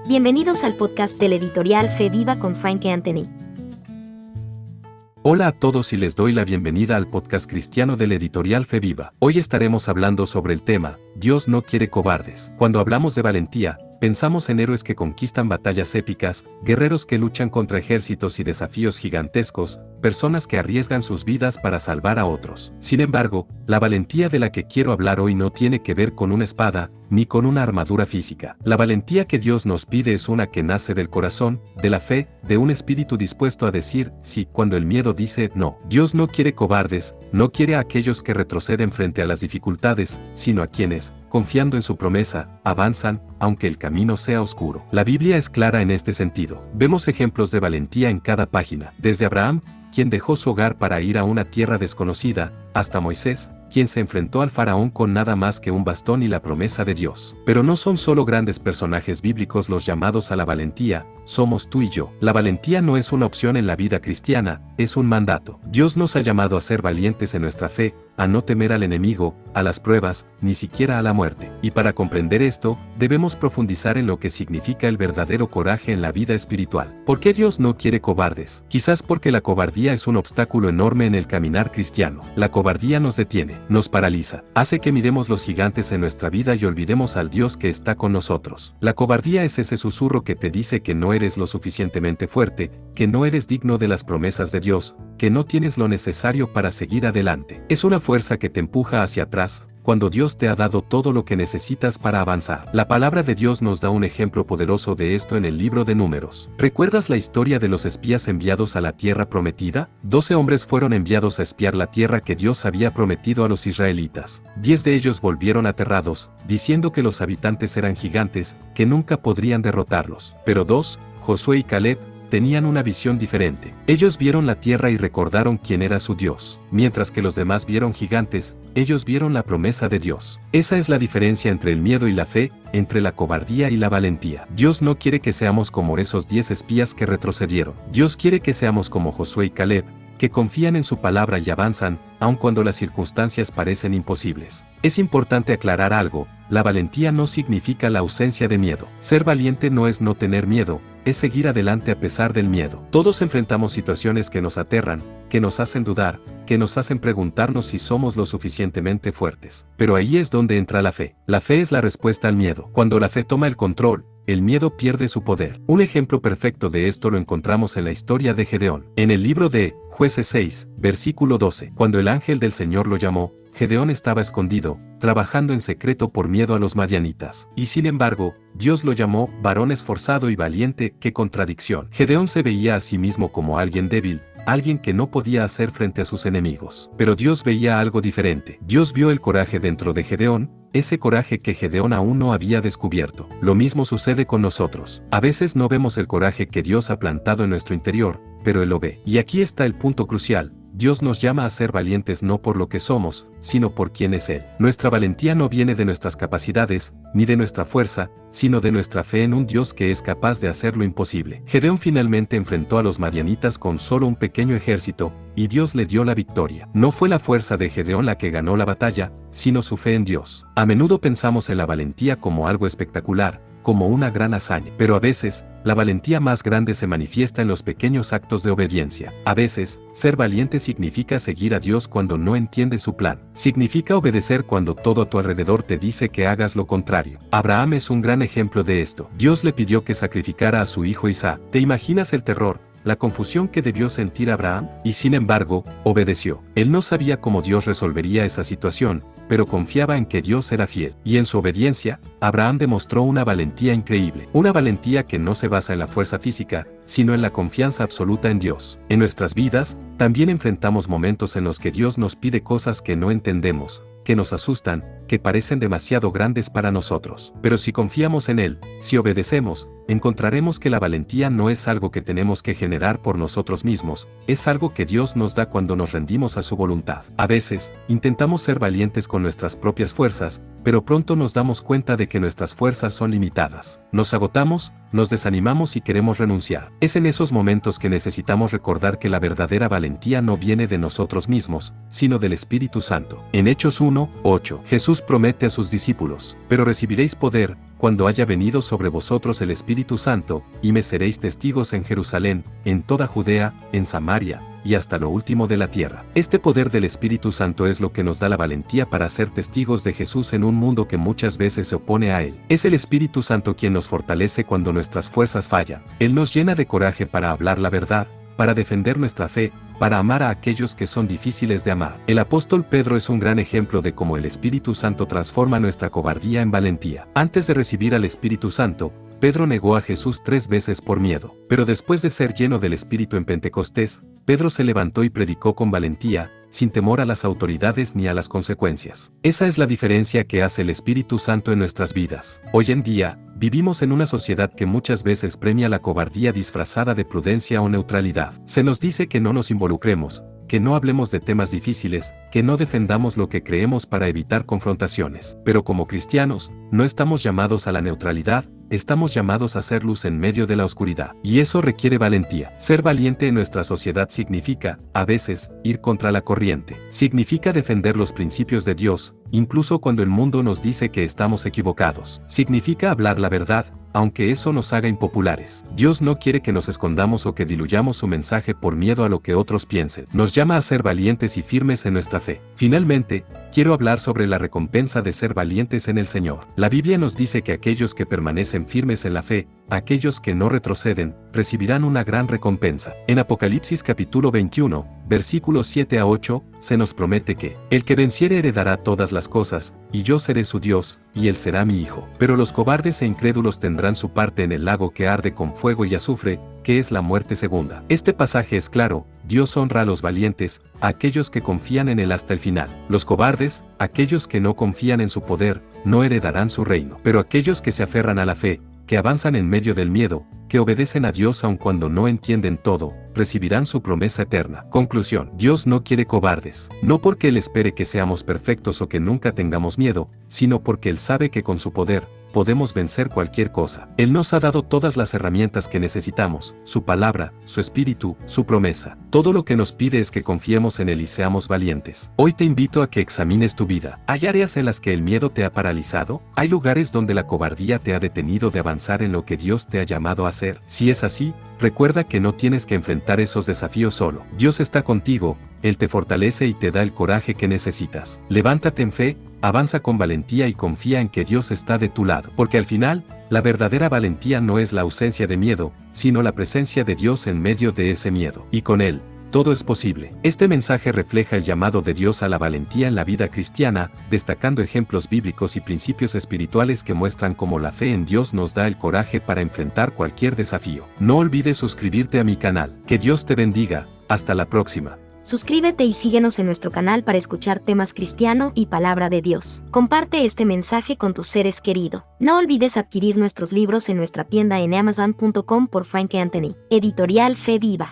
Bienvenidos al podcast de la editorial Fe Viva con Frank Anthony. Hola a todos y les doy la bienvenida al podcast cristiano de la editorial Fe Viva. Hoy estaremos hablando sobre el tema, Dios no quiere cobardes. Cuando hablamos de valentía, pensamos en héroes que conquistan batallas épicas, guerreros que luchan contra ejércitos y desafíos gigantescos, personas que arriesgan sus vidas para salvar a otros. Sin embargo, la valentía de la que quiero hablar hoy no tiene que ver con una espada, ni con una armadura física. La valentía que Dios nos pide es una que nace del corazón, de la fe, de un espíritu dispuesto a decir sí cuando el miedo dice no. Dios no quiere cobardes, no quiere a aquellos que retroceden frente a las dificultades, sino a quienes, confiando en su promesa, avanzan, aunque el camino sea oscuro. La Biblia es clara en este sentido. Vemos ejemplos de valentía en cada página, desde Abraham, quien dejó su hogar para ir a una tierra desconocida, hasta Moisés, quien se enfrentó al faraón con nada más que un bastón y la promesa de Dios. Pero no son solo grandes personajes bíblicos los llamados a la valentía, somos tú y yo. La valentía no es una opción en la vida cristiana, es un mandato. Dios nos ha llamado a ser valientes en nuestra fe, a no temer al enemigo, a las pruebas, ni siquiera a la muerte. Y para comprender esto, debemos profundizar en lo que significa el verdadero coraje en la vida espiritual. ¿Por qué Dios no quiere cobardes? Quizás porque la cobardía es un obstáculo enorme en el caminar cristiano. La cobardía nos detiene, nos paraliza, hace que miremos los gigantes en nuestra vida y olvidemos al Dios que está con nosotros. La cobardía es ese susurro que te dice que no eres lo suficientemente fuerte, que no eres digno de las promesas de Dios, que no tienes lo necesario para seguir adelante. Es una fuerza que te empuja hacia atrás, cuando Dios te ha dado todo lo que necesitas para avanzar. La palabra de Dios nos da un ejemplo poderoso de esto en el libro de Números. ¿Recuerdas la historia de los espías enviados a la tierra prometida? 12 hombres fueron enviados a espiar la tierra que Dios había prometido a los israelitas. 10 de ellos volvieron aterrados, diciendo que los habitantes eran gigantes, que nunca podrían derrotarlos. Pero 2, Josué y Caleb, tenían una visión diferente. Ellos vieron la tierra y recordaron quién era su Dios. Mientras que los demás vieron gigantes, ellos vieron la promesa de Dios. Esa es la diferencia entre el miedo y la fe, entre la cobardía y la valentía. Dios no quiere que seamos como esos 10 espías que retrocedieron. Dios quiere que seamos como Josué y Caleb, que confían en su palabra y avanzan, aun cuando las circunstancias parecen imposibles. Es importante aclarar algo, la valentía no significa la ausencia de miedo. Ser valiente no es no tener miedo, es seguir adelante a pesar del miedo. Todos enfrentamos situaciones que nos aterran, que nos hacen dudar, que nos hacen preguntarnos si somos lo suficientemente fuertes. Pero ahí es donde entra la fe. La fe es la respuesta al miedo. Cuando la fe toma el control, el miedo pierde su poder. Un ejemplo perfecto de esto lo encontramos en la historia de Gedeón. En el libro de Jueces 6, versículo 12. Cuando el ángel del Señor lo llamó, Gedeón estaba escondido, trabajando en secreto por miedo a los madianitas. Y sin embargo, Dios lo llamó varón esforzado y valiente. ¡Qué contradicción! Gedeón se veía a sí mismo como alguien débil, alguien que no podía hacer frente a sus enemigos. Pero Dios veía algo diferente. Dios vio el coraje dentro de Gedeón, ese coraje que Gedeón aún no había descubierto. Lo mismo sucede con nosotros. A veces no vemos el coraje que Dios ha plantado en nuestro interior, pero Él lo ve. Y aquí está el punto crucial. Dios nos llama a ser valientes no por lo que somos, sino por quién es Él. Nuestra valentía no viene de nuestras capacidades, ni de nuestra fuerza, sino de nuestra fe en un Dios que es capaz de hacer lo imposible. Gedeón finalmente enfrentó a los madianitas con solo un pequeño ejército, y Dios le dio la victoria. No fue la fuerza de Gedeón la que ganó la batalla, sino su fe en Dios. A menudo pensamos en la valentía como algo espectacular, como una gran hazaña. Pero a veces, la valentía más grande se manifiesta en los pequeños actos de obediencia. A veces, ser valiente significa seguir a Dios cuando no entiendes su plan. Significa obedecer cuando todo a tu alrededor te dice que hagas lo contrario. Abraham es un gran ejemplo de esto. Dios le pidió que sacrificara a su hijo Isaac. ¿Te imaginas el terror, la confusión que debió sentir Abraham? Y sin embargo, obedeció. Él no sabía cómo Dios resolvería esa situación, pero confiaba en que Dios era fiel. Y en su obediencia, Abraham demostró una valentía increíble. Una valentía que no se basa en la fuerza física, sino en la confianza absoluta en Dios. En nuestras vidas, también enfrentamos momentos en los que Dios nos pide cosas que no entendemos, que nos asustan, que parecen demasiado grandes para nosotros. Pero si confiamos en Él, si obedecemos, encontraremos que la valentía no es algo que tenemos que generar por nosotros mismos, es algo que Dios nos da cuando nos rendimos a su voluntad. A veces, intentamos ser valientes con nuestras propias fuerzas, pero pronto nos damos cuenta de que nuestras fuerzas son limitadas. Nos agotamos, nos desanimamos y queremos renunciar. Es en esos momentos que necesitamos recordar que la verdadera valentía no viene de nosotros mismos, sino del Espíritu Santo. En Hechos 1:8, Jesús promete a sus discípulos: pero recibiréis poder, cuando haya venido sobre vosotros el Espíritu Santo, y me seréis testigos en Jerusalén, en toda Judea, en Samaria, y hasta lo último de la tierra. Este poder del Espíritu Santo es lo que nos da la valentía para ser testigos de Jesús en un mundo que muchas veces se opone a Él. Es el Espíritu Santo quien nos fortalece cuando nuestras fuerzas fallan. Él nos llena de coraje para hablar la verdad, para defender nuestra fe, para amar a aquellos que son difíciles de amar. El apóstol Pedro es un gran ejemplo de cómo el Espíritu Santo transforma nuestra cobardía en valentía. Antes de recibir al Espíritu Santo, Pedro negó a Jesús 3 veces por miedo. Pero después de ser lleno del Espíritu en Pentecostés, Pedro se levantó y predicó con valentía, sin temor a las autoridades ni a las consecuencias. Esa es la diferencia que hace el Espíritu Santo en nuestras vidas. Hoy en día, vivimos en una sociedad que muchas veces premia la cobardía disfrazada de prudencia o neutralidad. Se nos dice que no nos involucremos, que no hablemos de temas difíciles, que no defendamos lo que creemos para evitar confrontaciones. Pero como cristianos, no estamos llamados a la neutralidad, estamos llamados a ser luz en medio de la oscuridad. Y eso requiere valentía. Ser valiente en nuestra sociedad significa, a veces, ir contra la corriente. Significa defender los principios de Dios, incluso cuando el mundo nos dice que estamos equivocados. Significa hablar la verdad, aunque eso nos haga impopulares. Dios no quiere que nos escondamos o que diluyamos su mensaje por miedo a lo que otros piensen. Nos llama a ser valientes y firmes en nuestra fe. Finalmente, quiero hablar sobre la recompensa de ser valientes en el Señor. La Biblia nos dice que aquellos que permanecen firmes en la fe, aquellos que no retroceden, recibirán una gran recompensa. En Apocalipsis capítulo 21, versículos 7 a 8, se nos promete que el que venciere heredará todas las cosas, y yo seré su Dios, y él será mi hijo. Pero los cobardes e incrédulos tendrán su parte en el lago que arde con fuego y azufre, que es la muerte segunda. Este pasaje es claro: Dios honra a los valientes, a aquellos que confían en Él hasta el final. Los cobardes, aquellos que no confían en su poder, no heredarán su reino. Pero aquellos que se aferran a la fe, que avanzan en medio del miedo, que obedecen a Dios aun cuando no entienden todo, recibirán su promesa eterna. Conclusión: Dios no quiere cobardes. No porque Él espere que seamos perfectos o que nunca tengamos miedo, sino porque Él sabe que con su poder, podemos vencer cualquier cosa. Él nos ha dado todas las herramientas que necesitamos, su palabra, su espíritu, su promesa. Todo lo que nos pide es que confiemos en Él y seamos valientes. Hoy te invito a que examines tu vida. ¿Hay áreas en las que el miedo te ha paralizado? ¿Hay lugares donde la cobardía te ha detenido de avanzar en lo que Dios te ha llamado a hacer? Si es así, recuerda que no tienes que enfrentar esos desafíos solo. Dios está contigo, Él te fortalece y te da el coraje que necesitas. Levántate en fe, avanza con valentía y confía en que Dios está de tu lado. Porque al final, la verdadera valentía no es la ausencia de miedo, sino la presencia de Dios en medio de ese miedo. Y con Él, todo es posible. Este mensaje refleja el llamado de Dios a la valentía en la vida cristiana, destacando ejemplos bíblicos y principios espirituales que muestran cómo la fe en Dios nos da el coraje para enfrentar cualquier desafío. No olvides suscribirte a mi canal. Que Dios te bendiga. Hasta la próxima. Suscríbete y síguenos en nuestro canal para escuchar temas cristiano y palabra de Dios. Comparte este mensaje con tus seres queridos. No olvides adquirir nuestros libros en nuestra tienda en amazon.com por Frank Anthony. Editorial Fe Viva.